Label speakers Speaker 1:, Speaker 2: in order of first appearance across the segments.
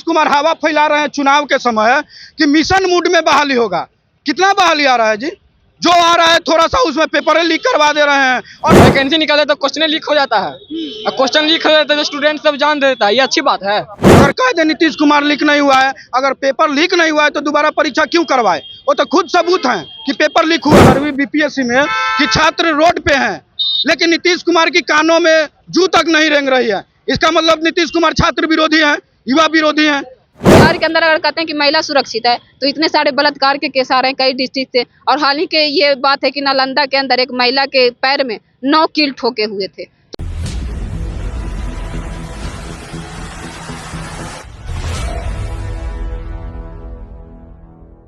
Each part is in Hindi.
Speaker 1: कुमार हवा फैला रहे हैं चुनाव के समय कि मिशन मोड में बहाली होगा। कितना बहाली आ रहा है जी? जो आ रहा है थोड़ा सा उसमें पेपर लीक करवा दे रहे हैं और
Speaker 2: वैकेंसी निकाले तो क्वेश्चन लीक हो जाता है और क्वेश्चन लीक हो जाता है तो स्टूडेंट सब जान देता है। ये अच्छी बात है।
Speaker 1: अगर कह दे नीतीश कुमार लीक नहीं हुआ है, अगर पेपर लीक नहीं हुआ है तो दोबारा परीक्षा क्यों करवाए? वो तो खुद सबूत है कि पेपर लीक हुआ 12वीं बीपीएससी में कि छात्र रोड पे हैं, लेकिन नीतीश कुमार की कानों में जू तक नहीं रेंग रही है। इसका मतलब नीतीश कुमार छात्र विरोधी हैं, युवा विरोधी हैं।
Speaker 3: बिहार के अंदर अगर कहते हैं कि महिला सुरक्षित है तो इतने सारे बलात्कार के केस आ रहे हैं कई डिस्ट्रिक्ट से। और हाल ही के ये बात है कि नालंदा के अंदर एक महिला के पैर में 9 कील ठोके हुए थे।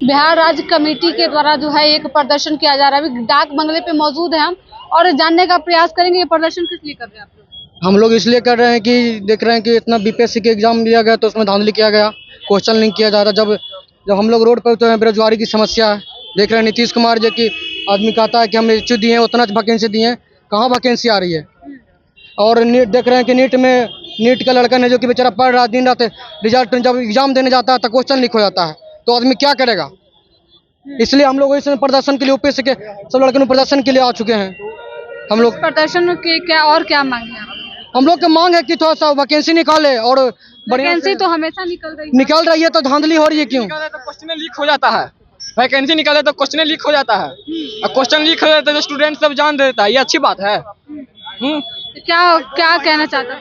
Speaker 3: बिहार राज्य कमेटी के द्वारा जो है एक प्रदर्शन किया जा रहा है। अभी डाक बंगले पे मौजूद है हम और जानने का प्रयास करेंगे ये प्रदर्शन किस लिए कर रहे हैं आप लोग।
Speaker 4: हम लोग इसलिए कर रहे हैं कि देख रहे हैं कि इतना बीपीएससी के एग्जाम दिया गया तो उसमें धांधली किया गया, क्वेश्चन लिंक किया जा रहा है। जब हम लोग रोड पर उतरे हैं, बेरोजगारी की समस्या है। देख रहे हैं नीतीश कुमार जो कि आदमी कहता है कि हम इच्छू दिए हैं उतना वैकेंसी दिए हैं, कहाँ वैकेंसी आ रही है। और नीट देख रहे हैं कि नीट का लड़का ने जो कि बेचारा पढ़ रहा दिन रात, रिजल्ट जब एग्जाम देने जाता है तो क्वेश्चन लीक हो जाता है, तो आदमी क्या करेगा। इसलिए हम लोग इस प्रदर्शन के लिए यूपीएससी के सब लड़के प्रदर्शन के लिए आ चुके हैं। हम लोग
Speaker 3: प्रदर्शन के क्या मांग है?
Speaker 4: हम लोग की मांग है कि थोड़ा सा वैकेंसी निकाले और
Speaker 3: वैकेंसी तो हमेशा
Speaker 4: निकल रही है तो धांधली हो रही है क्यों?
Speaker 2: निकाले तो क्वेश्चन लीक हो जाता है। वैकेंसी निकाले तो क्वेश्चन लीक हो जाता है और क्वेश्चन लीक हो जाता है तो स्टूडेंट सब जान देता है। ये अच्छी बात है।
Speaker 3: तो क्या कहना चाहता है?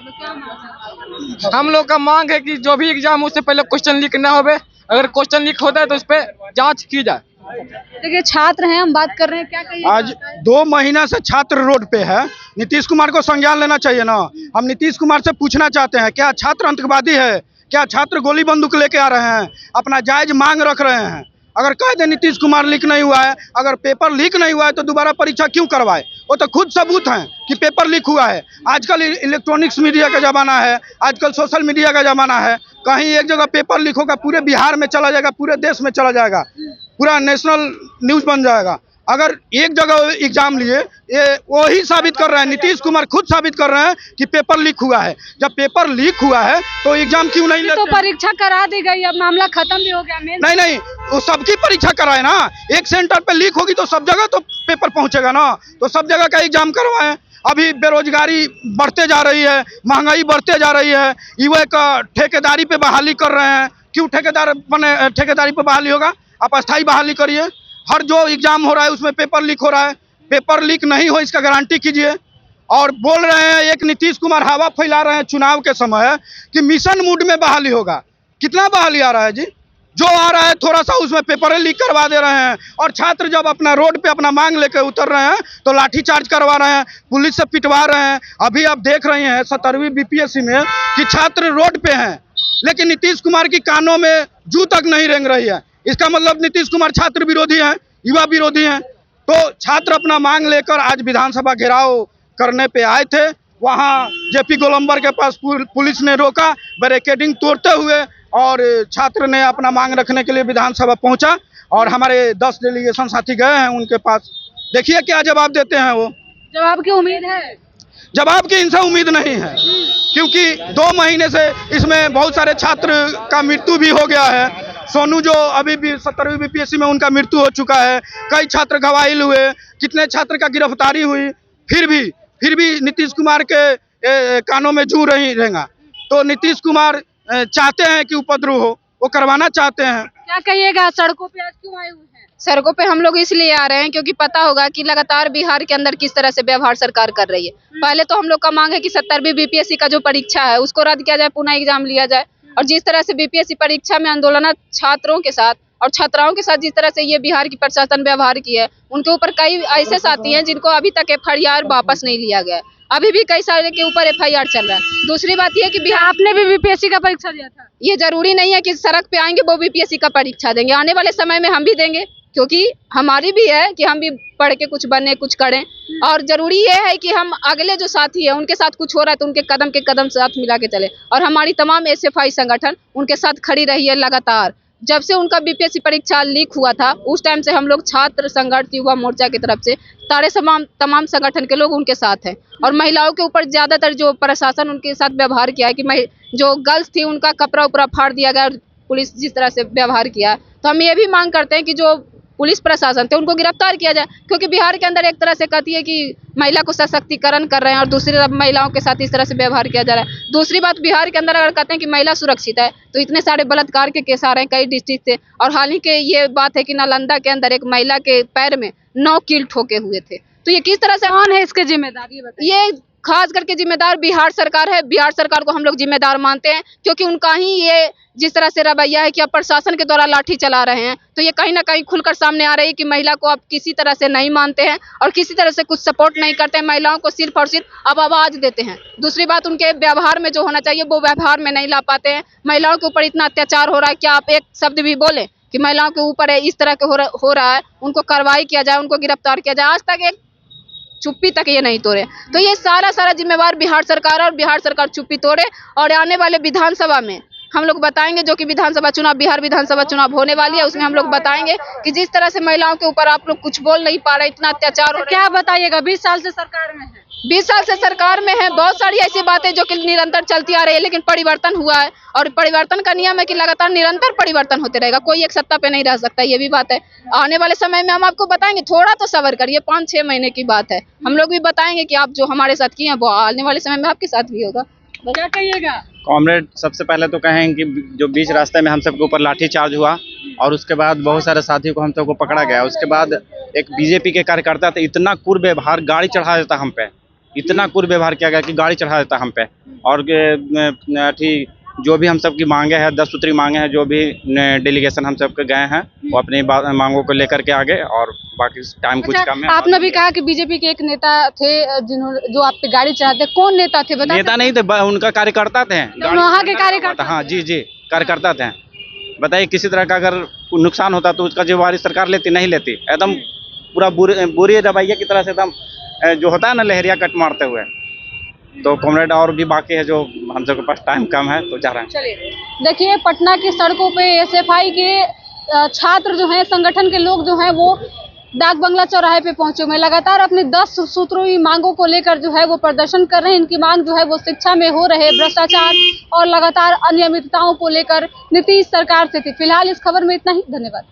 Speaker 2: हम लोग का मांग है कि जो भी एग्जाम उससे पहले क्वेश्चन लीक ना होवे। अगर क्वेश्चन लीक होता है तो उस पर जांच की जाए।
Speaker 3: देखिए छात्र हैं, हम बात कर रहे हैं, क्या कहिए?
Speaker 1: आज 2 महीना से छात्र रोड पे है। नीतीश कुमार को संज्ञान लेना चाहिए ना। हम नीतीश कुमार से पूछना चाहते हैं, क्या छात्र आतंकवादी है? क्या छात्र गोली बंदूक लेके आ रहे हैं, अपना जायज मांग रख रहे हैं? अगर कह दे नीतीश कुमार लीक नहीं हुआ है, अगर पेपर लीक नहीं हुआ है तो दोबारा परीक्षा क्यों करवाए? वो तो खुद सबूत है कि पेपर लीक हुआ है। आजकल इलेक्ट्रॉनिक्स मीडिया का ज़माना है, आजकल सोशल मीडिया का ज़माना है। कहीं एक जगह पेपर लीक होगा पूरे बिहार में चला जाएगा, पूरे देश में चला जाएगा, पूरा नेशनल न्यूज़ बन जाएगा। अगर एक जगह एग्जाम लिए, ये वही साबित कर रहे हैं, नीतीश कुमार खुद साबित कर रहे हैं कि पेपर लीक हुआ है। जब पेपर लीक हुआ है तो एग्जाम क्यों नहीं लेते?
Speaker 3: तो परीक्षा करा दी गई, अब मामला खत्म भी हो गया।
Speaker 1: नहीं, वो सबकी परीक्षा कराए ना। एक सेंटर पे लीक होगी तो सब जगह तो पेपर पहुंचेगा ना, तो सब जगह का एग्जाम करवाएं। अभी बेरोजगारी बढ़ते जा रही है, महंगाई बढ़ते जा रही है, युवा का ठेकेदारी पे बहाली कर रहे हैं। क्यों ठेकेदारी पे बहाली होगा? आप अस्थायी बहाली करिए। हर जो एग्जाम हो रहा है उसमें पेपर लीक हो रहा है। पेपर लीक नहीं हो इसका गारंटी कीजिए। और बोल रहे हैं एक नीतीश कुमार हवा फैला रहे हैं चुनाव के समय कि मिशन मोड में बहाली होगा। कितना बहाली आ रहा है जी? जो आ रहा है थोड़ा सा उसमें पेपर लीक करवा दे रहे हैं और छात्र जब अपना रोड पे अपना मांग लेकर उतर रहे हैं तो लाठीचार्ज करवा रहे हैं, पुलिस से पिटवा रहे हैं। अभी आप देख रहे हैं 17वीं बीपीएससी में कि छात्र रोड पे हैं, लेकिन नीतीश कुमार की कानों में जू तक नहीं रेंग रही है। इसका मतलब नीतीश कुमार छात्र विरोधी हैं, युवा विरोधी हैं। तो छात्र अपना मांग लेकर आज विधानसभा घेराव करने पे आए थे। वहाँ जेपी गोलंबर के पास पुलिस ने रोका, बैरिकेडिंग तोड़ते हुए, और छात्र ने अपना मांग रखने के लिए विधानसभा पहुंचा और हमारे 10 डेलीगेशन साथी गए हैं उनके पास। देखिए क्या जवाब देते हैं वो।
Speaker 3: जवाब की उम्मीद है?
Speaker 1: जवाब की इनसे उम्मीद नहीं है, क्योंकि 2 महीने से इसमें बहुत सारे छात्र का मृत्यु भी हो गया है। सोनू जो अभी भी 17वीं बीपीएससी में उनका मृत्यु हो चुका है, कई छात्र घायल हुए, कितने छात्र का गिरफ्तारी हुई, फिर भी नीतीश कुमार के कानों में जू नहीं रहेगा। तो नीतीश कुमार चाहते हैं कि उपद्रव हो, वो करवाना चाहते हैं।
Speaker 3: क्या कहिएगा, सड़कों पे आज क्यों आए हुए हैं? सड़कों पे हम लोग इसलिए आ रहे हैं क्योंकि पता होगा कि लगातार बिहार के अंदर किस तरह से व्यवहार सरकार कर रही है। पहले तो हम लोग का मांग है कि 17वीं बीपीएससी का जो परीक्षा है उसको रद्द किया जाए, पुनः एग्जाम लिया जाए। और जिस तरह से बीपीएससी परीक्षा में आंदोलन छात्रों के साथ और छात्राओं के साथ जिस तरह से ये बिहार की प्रशासन व्यवहार की है, उनके ऊपर कई ऐसे साथी हैं जिनको अभी तक FIR वापस नहीं लिया गया है। अभी भी कई सारे के ऊपर FIR चल रहा है। दूसरी बात यह कि बिहार आपने भी बीपीएससी का परीक्षा दिया था। ये जरूरी नहीं है कि सड़क पे आएंगे वो बीपीएससी का परीक्षा देंगे, आने वाले समय में हम भी देंगे, क्योंकि हमारी भी है कि हम भी पढ़ के कुछ बने, कुछ करें। और जरूरी ये है कि हम अगले जो साथी है उनके साथ कुछ हो रहा है तो उनके कदम के कदम साथ मिला के चले। और हमारी तमाम SFI संगठन उनके साथ खड़ी रही है लगातार। जब से उनका बीपीएससी परीक्षा लीक हुआ था उस टाइम से हम लोग छात्र संघर्ष युवा मोर्चा की तरफ से तमाम संगठन के लोग उनके साथ हैं। और महिलाओं के ऊपर ज्यादातर जो प्रशासन उनके साथ व्यवहार किया है कि जो गर्ल्स थी उनका कपड़ा उपड़ा फाड़ दिया गया और पुलिस जिस तरह से व्यवहार किया, तो हम ये भी मांग करते हैं कि जो पुलिस प्रशासन थे उनको गिरफ्तार किया जाए, क्योंकि बिहार के अंदर एक तरह से कहती है कि महिला को सशक्तिकरण कर रहे हैं और दूसरी तरफ महिलाओं के साथ इस तरह से व्यवहार किया जा रहा है। दूसरी बात, बिहार के अंदर अगर कहते हैं कि महिला सुरक्षित है तो इतने सारे बलात्कार के केस आ रहे हैं कई डिस्ट्रिक्ट से। और हाल ही के ये बात है कि नालंदा के अंदर एक महिला के पैर में 9 कील ठोके हुए थे। तो ये किस तरह से
Speaker 5: कौन है इसके जिम्मेदार, ये बताइए।
Speaker 3: ये खास करके जिम्मेदार बिहार सरकार है। बिहार सरकार को हम लोग जिम्मेदार मानते हैं, क्योंकि उनका ही ये जिस तरह से रवैया है कि अब प्रशासन के द्वारा लाठी चला रहे हैं, तो ये कहीं ना कहीं खुलकर सामने आ रही है कि महिला को आप किसी तरह से नहीं मानते हैं और किसी तरह से कुछ सपोर्ट नहीं करते हैं। महिलाओं को सिर्फ और सिर्फ अब आवाज देते हैं। दूसरी बात, उनके व्यवहार में जो होना चाहिए वो व्यवहार में नहीं ला पाते हैं। महिलाओं के ऊपर इतना अत्याचार हो रहा है, क्या आप एक शब्द भी बोले कि महिलाओं के ऊपर इस तरह के हो रहा है, उनको कार्रवाई किया जाए, उनको गिरफ्तार किया जाए? आज तक एक चुप्पी तक ये नहीं तोड़े। तो ये सारा जिम्मेवार बिहार सरकार है और बिहार सरकार चुप्पी तोड़े। और आने वाले विधानसभा में हम लोग बताएंगे, जो कि विधानसभा चुनाव, बिहार विधानसभा चुनाव होने वाली है, उसमें हम लोग बताएंगे कि जिस तरह से महिलाओं के ऊपर आप लोग कुछ बोल नहीं पा रहे, इतना अत्याचार हो रहा है।
Speaker 5: क्या बताइएगा, 20 साल से सरकार में है।
Speaker 3: 20 साल से सरकार में है, बहुत सारी ऐसी बातें जो कि निरंतर चलती आ रही है, लेकिन परिवर्तन हुआ है और परिवर्तन का नियम है कि लगातार निरंतर परिवर्तन होते रहेगा, कोई एक सत्ता पे नहीं रह सकता, ये भी बात है। आने वाले समय में हम आपको बताएंगे, थोड़ा तो सब्र करिए, 5-6 महीने की बात है, हम लोग भी बताएंगे कि आप जो हमारे साथ किए हैं वो आने वाले समय में आपके साथ भी होगा।
Speaker 5: क्या कहिएगा?
Speaker 6: कॉमरेड, सबसे पहले तो कहें कि जो बीच रास्ते में हम सबके ऊपर लाठी चार्ज हुआ और उसके बाद बहुत सारे साथियों को हम सबको पकड़ा गया। उसके बाद एक बीजेपी के कार्यकर्ता थे, इतना क्रूर व्यवहार, गाड़ी चढ़ा देता हम पे, इतना क्रूर व्यवहार किया गया कि गाड़ी चढ़ा देता हम पे। और ठीक जो भी हम सबकी मांगे हैं, 10 सूत्री मांगे हैं, जो भी डेलीगेशन हम सबके गए हैं वो अपनी मांगों को लेकर के आगे, और बाकी टाइम कुछ कम है।
Speaker 5: आपने भी कहा कि बीजेपी के एक नेता थे जिन्होंने जो आप पे गाड़ी चढ़ाते, कौन नेता थे बता?
Speaker 6: नेता नहीं थे, उनका कार्यकर्ता थे,
Speaker 5: वहाँ के कार्यकर्ता।
Speaker 6: हाँ जी कार्यकर्ता थे। बताइए, किसी तरह का अगर नुकसान होता तो उसका जिम्मेवारी सरकार लेती? नहीं लेती। एकदम पूरा बुरी रवैया की तरह से एकदम जो होता है ना, लहरिया कट मारते हुए। तो कॉमरेड और भी बाकी है, जो हम सबके पास टाइम कम है तो जा रहे हैं।
Speaker 5: चलिए, देखिए पटना की सड़कों पे एसएफआई के छात्र जो हैं, संगठन के लोग जो हैं, वो डाक बंगला चौराहे पे पहुंचे हुए हैं। लगातार अपनी 10 सूत्रीय मांगों को लेकर जो है वो प्रदर्शन कर रहे हैं। इनकी मांग जो है वो शिक्षा में हो रहे भ्रष्टाचार और लगातार अनियमितताओं को लेकर नीतीश सरकार से थी। फिलहाल इस खबर में इतना ही, धन्यवाद।